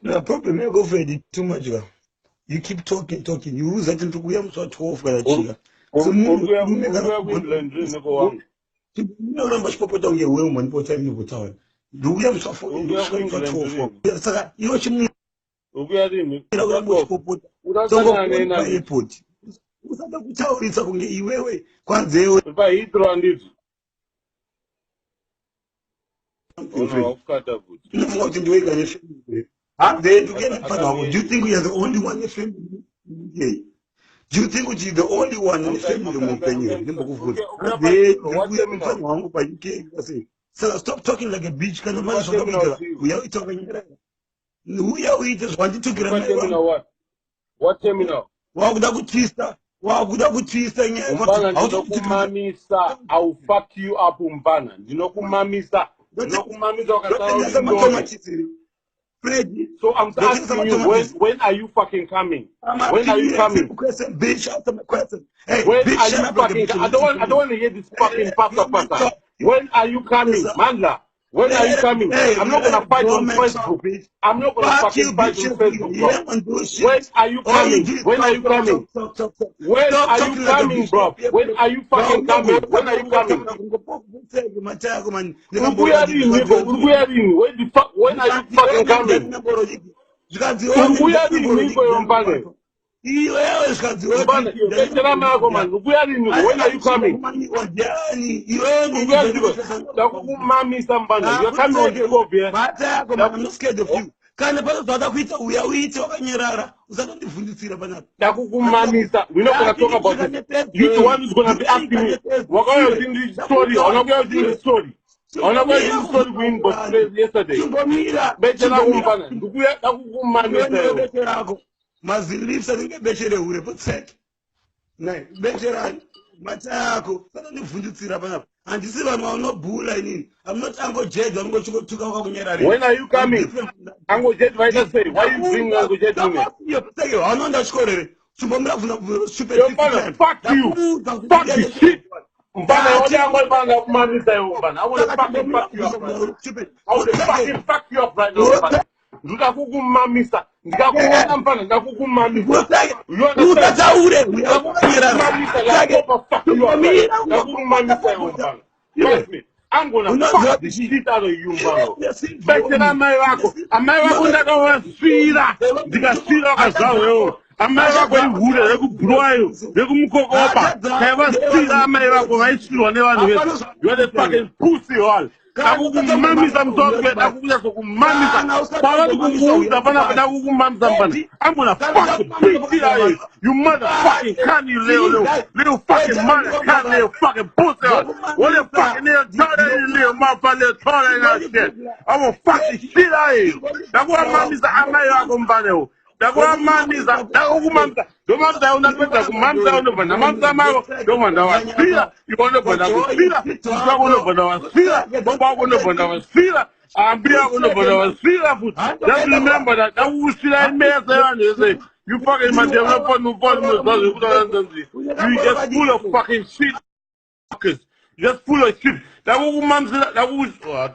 No, the problem you go for it too much. You keep talking. You use that into William so 12 for that chica. So no number sport on your woman for time you go town. The William so for you so 12. You watch me. Don't go by airport. Usada kutaurisa kunge iwewe kwanza ewe do you think we are the only one in the family? Do you think we are the only one in the family? So stop talking like a bitch. We are talking. We just wanted to get What terminal? Kumamisa, I'll fuck you up umbana. You know kumamisa. So I'm asking you, when are you fucking coming? When are you coming? Bitch, answer my question. Hey, when bitch, are you fucking? I don't want to hear this fucking pasta. When are you coming, Mandla? When are you coming? I'm not gonna fight on Facebook. I'm not gonna fucking fight on Facebook, bro. When are you coming? When are you coming? When are you coming, bro? When are you fucking coming? When are you coming? When the fuck? When are you fucking coming? When are you coming? You're coming on the scope here. I'm not scared of you. We're not gonna talk about it. You're the one who's gonna be asking me. We're gonna do this story. I'm not gonna do this story. I'm not going to do story win but yesterday. Mazilipsa ningebechere hure potsek. Nai, bechera matako. Kana ndivhundutsira panapa. Handisi vanhu vanobhula inini. I'm not Uncle Jed, I'm going to tuka kwakunyerari. When are you coming? Uncle Jed, why not say? Why you bring Uncle Jed to me? You're anonda chkorere. Super fuck you. Fuck this shit. I want to fucking fuck you up right now. I want to fucking fuck you up right now. You understand? I'm gonna fuck the shit out of you, man. Better than America. America don't America going wood, they go broil, they go muko opa. Never see America right through on the you are the fucking pussy all. Aku mami some talk with aku just mami some. Para to go move the bana but aku mami some. I'm gonna fuck the bitch out of you. You motherfucking can you little fucking man can little fucking pussy all. What the fucking little motherfucker talking that shit. I'm gonna fuck the shit out of you. That's what mami some America gonna the one man is that woman. The man down the better, man down the man, man down the one that was fear. You want to put our fear. You want to put our fear. Don't want to put our fear. I'm going to put our fear. Just remember that who should I make there and you say, you fucking man, you're not putting you just full of fucking shit. Just full of shit. That woman, that was, oh,